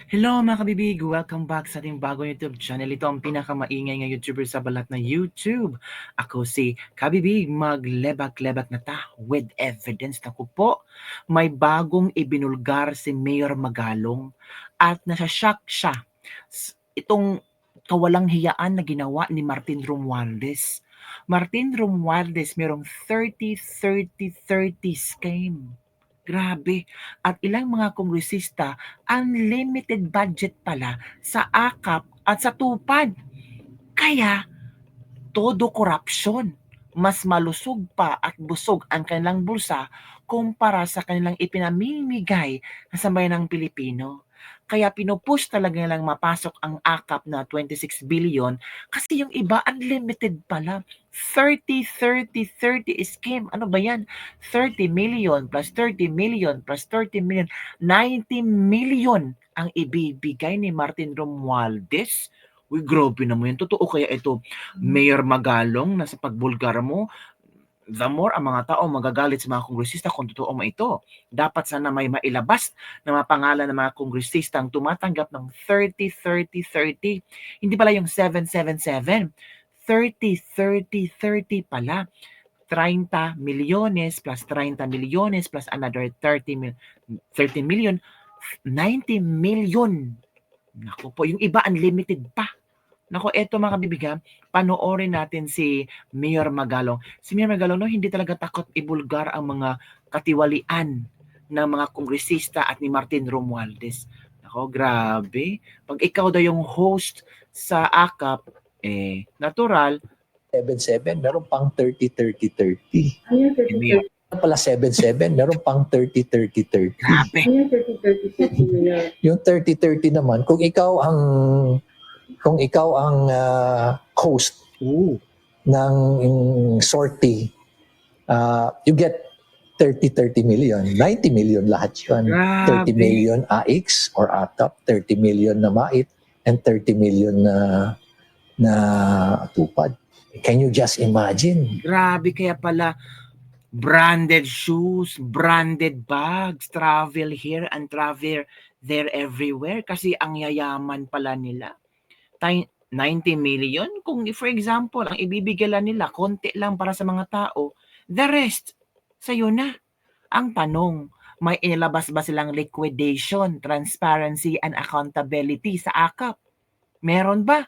Hello mga kabibig! Welcome back sa ating bagong YouTube channel. Ito ang pinakamaingay nga YouTuber sa balat na YouTube. Ako si Kabibig, maglebak-lebak na ta with evidence. Naku po, may bagong ibinulgar si Mayor Magalong at nasashock siya. Itong kawalang hiyaan na ginawa ni Martin Romualdez. Martin Romualdez merong 30-30-30 scheme. Grabe. At ilang mga kongresista, unlimited budget pala sa akap at sa tupad. Kaya, todo corruption. Mas malusog pa at busog ang kanilang bulsa kumpara sa kanilang ipinamimigay sa bayan ng Pilipino. Kaya pinupush talaga nilang mapasok ang akap na 26 billion kasi yung iba unlimited pala. 30-30-30 scheme. Ano ba yan? 30 million plus 30 million plus 30 million. 90 million ang ibibigay ni Martin Romualdez. Uy, grabe naman yan. Totoo kaya ito, Mayor Magalong, na sa pagbulgar mo, the more ang mga tao magagalit sa mga kongresista kung totoo mo ito. Dapat sana may mailabas na mga pangalan ng mga kongresistang tumatanggap ng 30-30-30. Hindi pala yung 777. 30-30-30 pala. 30 milyones plus 30 milyones plus another 30 million, 90 million. Naku po, yung iba unlimited pa. Naku, eto mga kabibigan, panoorin natin si Mayor Magalong. Si Mayor Magalong, no, hindi talaga takot ibulgar ang mga katiwalian ng mga kongresista at ni Martin Romualdez. Naku, grabe. Pag ikaw daw yung host sa AKAP, natural. 7-7, meron pang 30-30-30. Ano yung 30-30? Pala 7-7, meron pang 30-30-30. Grabe. Ano yung 30-30-30 nila? Yung 30-30 naman, kung ikaw ang host ng sortie, you get 30-30 million. 90 million lahat yun. Grabe. 30 million AX or ATAP, 30 million na MAIT, and 30 million na tupad. Can you just imagine? Grabe, kaya pala branded shoes, branded bags, travel here and travel there everywhere kasi ang yayaman pala nila. 90 million, kung for example, ang ibibigay lang nila, konti lang para sa mga tao, the rest, sa'yo na. Ang tanong, may inilabas ba silang liquidation, transparency, and accountability sa AKAP? Meron ba?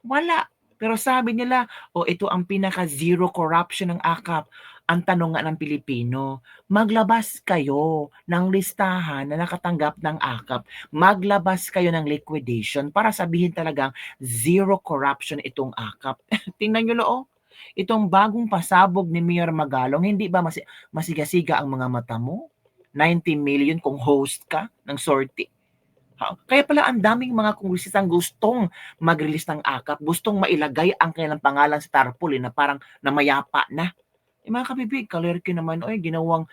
Wala. Pero sabi nila, ito ang pinaka-zero corruption ng AKAP. Ang tanong nga ng Pilipino, maglabas kayo ng listahan na nakatanggap ng AKAP. Maglabas kayo ng liquidation para sabihin talagang zero corruption itong AKAP. Tingnan nyo loo. Itong bagong pasabog ni Mayor Magalong, hindi ba masigasiga ang mga mata mo? 90 million kung host ka ng sortie. Kaya pala ang daming mga kongresistang gustong mag-release ng AKAP, gustong mailagay ang kanilang pangalan sa tarpaulin na parang namayapa na. Mga kabibig, kalerki naman, ginawang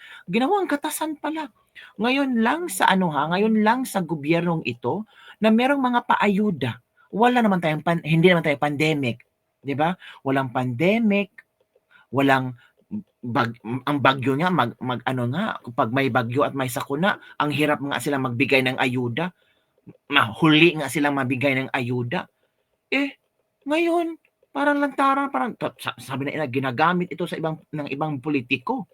katasan pala. Ngayon lang sa gobyernong ito na merong mga paayuda. Hindi naman tayong pandemic, 'di ba? Walang pandemic, walang ang bagyo nga kapag may bagyo at may sakuna, ang hirap nga sila magbigay ng ayuda. Huli nga silang mabigay ng ayuda. Ngayon, parang lantaran, sabi na nila, ginagamit ito ng ibang politiko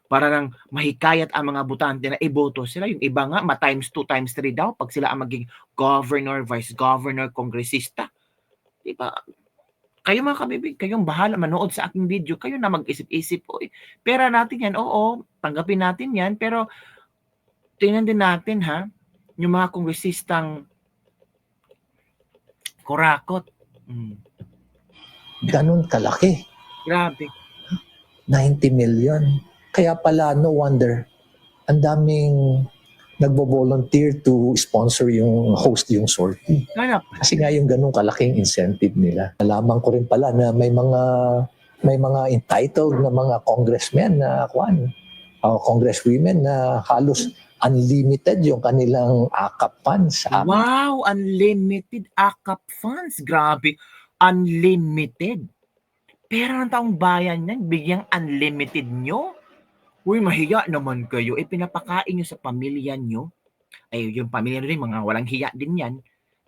para lang mahikayat ang mga botante na iboto sila. Yung iba nga, times 2, times 3 daw pag sila ang maging governor, vice governor, kongresista. Diba? Kayo mga kabibig, kayong bahala manood sa aking video, kayo na mag-isip-isip. Pera natin yan, tanggapin natin yan, pero tingnan din natin yung mga kongresistang kurakot. Ganun kalaki. Grabe. 90 million. Kaya pala, no wonder, ang daming nagbo-volunteer to sponsor yung host yung sortie. Kasi nga yung ganun kalaking incentive nila. Nalaman ko rin pala na may mga entitled na mga congressmen na congresswomen na halos unlimited yung kanilang AKAP funds. Wow, unlimited AKAP funds. Grabe, unlimited. Pera ng taong bayan yan, bigyang unlimited nyo. Uy, mahiya naman kayo. Pinapakain nyo sa pamilya nyo. Ay, yung pamilya rin, mga walang hiya din yan.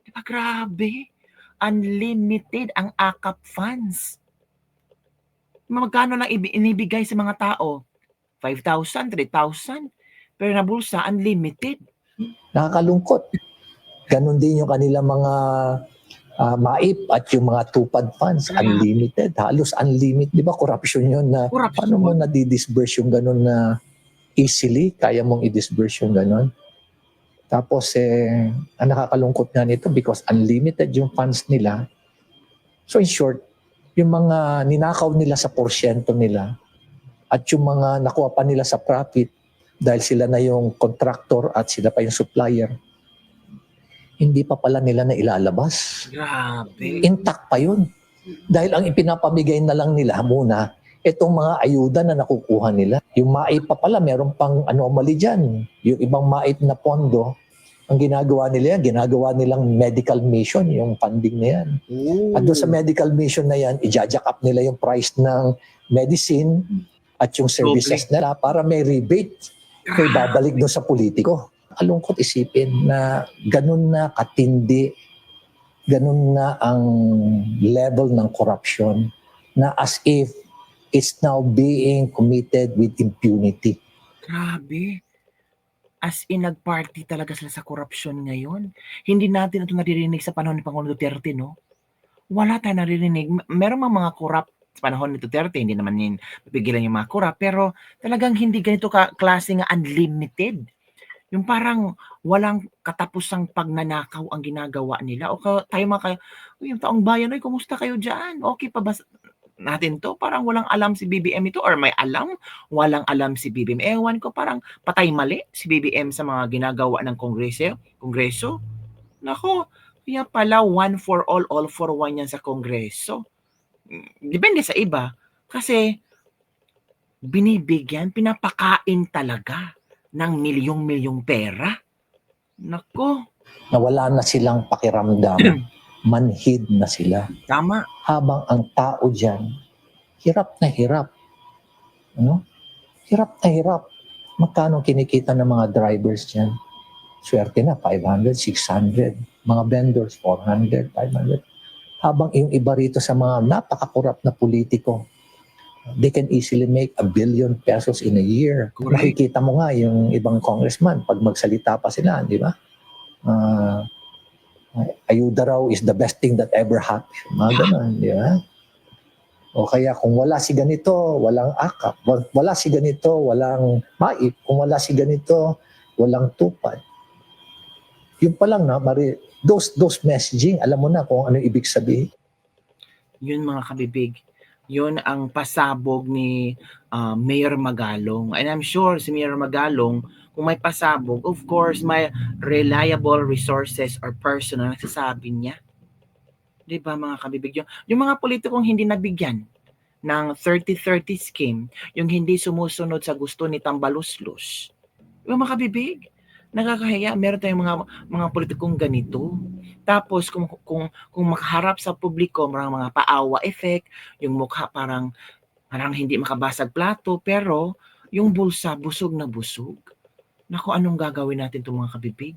Di ba, grabe? Unlimited ang AKAP funds. Magkano lang inibigay sa mga tao? 5,000, 3,000. Pero na bulsa, unlimited. Nakakalungkot. Ganon din yung kanilang mga MAIP at yung mga tupad funds, unlimited. Halos unlimited. Di ba corruption yun na paano mo na-disburse yung ganon na easily? Kaya mong i-disburse yung ganon? Tapos, ang nakakalungkot nga nito because unlimited yung funds nila. So in short, yung mga ninakaw nila sa porsyento nila at yung mga nakuha pa nila sa profit dahil sila na yung contractor at sila pa yung supplier, hindi pa pala nila na ilalabas. Grabe. Intact pa yun. Dahil ang ipinapamigay na lang nila muna, itong mga ayuda na nakukuha nila. Yung MAIP pa pala, meron pang anomaly dyan. Yung ibang MAIP na pondo, ang ginagawa nila yan, ginagawa nilang medical mission, yung funding na yan. Ooh. At doon sa medical mission na yan, i-jack up nila yung price ng medicine at yung services nila para may rebate. Kaya babalik doon sa politiko. Alungkot isipin na ganun na katindi, ganun na ang level ng corruption na as if it's now being committed with impunity. Grabe. As in, nag-party talaga sila sa corruption ngayon. Hindi natin ito naririnig sa panahon ni Pangulong Duterte, no? Wala tayong naririnig. Meron mga corrupt sa panahon ni Duterte, hindi naman yun mapigilan yung mga corrupt, pero talagang hindi ganito klase nga unlimited. Yung parang walang katapusang pagnanakaw ang ginagawa nila. O tayo mga yung taong bayan, oy, kumusta kayo dyan? Okay pa ba natin to? Parang walang alam si BBM ito, or may alam, walang alam si BBM. Ewan ko, parang patay mali si BBM sa mga ginagawa ng Kongreso. Nako, kaya pala one for all for one yan sa Kongreso. Depende sa iba. Kasi binibigyan, pinapakain talaga ng milyong-milyong pera. Nako. Nawala na silang pakiramdam. Manhid na sila. Tama. Habang ang tao dyan, hirap na hirap. Ano? Hirap na hirap. Magkano kinikita ng mga drivers dyan? Swerte na, 500, 600. Mga vendors, 400, 500. Habang yung iba rito sa mga napakakurap na politiko, they can easily make 1 billion pesos in a year. Correct. Nakikita mo nga yung ibang congressman, pag magsalita pa sila, di ba? Ayuda raw is the best thing that ever happened. Mga ganun, di ba? O kaya kung wala si ganito, walang AKAP. Wala si ganito, walang MAIP. Kung wala si ganito, walang tupad. Yun pa lang na, those messaging, alam mo na kung ano ibig sabihin. Yun mga kabibig. Yun ang pasabog ni Mayor Magalong. And I'm sure si Mayor Magalong, kung may pasabog, of course, may reliable resources or person na nagsasabi niya. Di ba mga kabibig? Yung mga politikong hindi nabigyan ng 30-30 scheme, yung hindi sumusunod sa gusto ni Tambaluslos. Yung mga kabibig, nakakahiya. Meron tayong mga politikong ganito. Tapos kung makaharap sa publiko, mga paawa effect, yung mukha parang hindi makabasag plato, pero yung bulsa busog na busog. Naku, anong gagawin natin itong mga kabibig?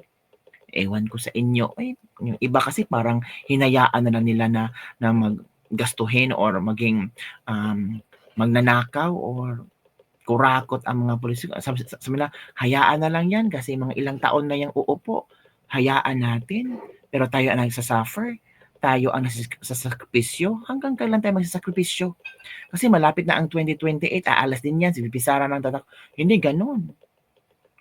Ewan ko sa inyo. Yung iba kasi parang hinayaan na lang nila na maggastuhin or maging magnanakaw or kurakot ang mga politiko. Sabi nila, hayaan na lang yan kasi mga ilang taon na yung uupo. Hayaan natin. Pero tayo ang nagsasuffer. Tayo ang nagsasakripisyo. Hanggang kailan tayo magsasakripisyo? Kasi malapit na ang 2028. Aalas din yan. Si VP Sara ng tatak. Hindi ganun.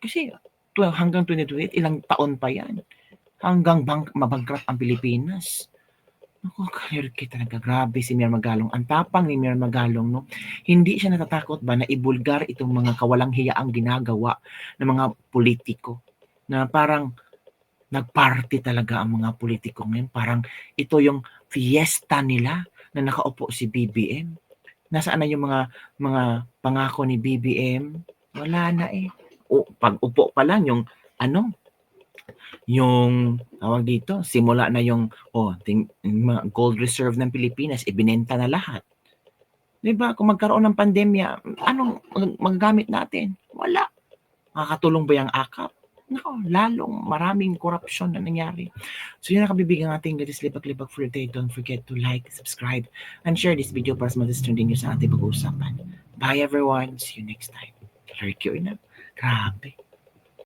Kasi hanggang 2028, ilang taon pa yan. Hanggang mabankrupt ang Pilipinas. Ako, kalirki talaga. Grabe si Mayor Magalong. Ang tapang ni Mayor Magalong, no? Hindi siya natatakot ba na ibulgar itong mga kawalang hiyaang ginagawa ng mga politiko? Na parang nagparty talaga ang mga politiko ngayon. Parang ito yung fiesta nila na nakaupo si BBM. Nasaan na yung mga pangako ni BBM? Wala na eh. Pag upo pa lang yung yung tawag dito, simula na yung gold reserve ng Pilipinas, ibinenta na lahat. 'Di ba? Kung magkaroon ng pandemya, anong magagamit natin? Wala. Makakatulong ba yung AKAP? Nako, lalong maraming korupsyon na nangyari. So yun ang kabibigang ating latest libag-libag for today. Don't forget to like, subscribe, and share this video para sa mas trending nyo sa ating pag-uusapan. Bye everyone. See you next time. Lord, na. Grabe.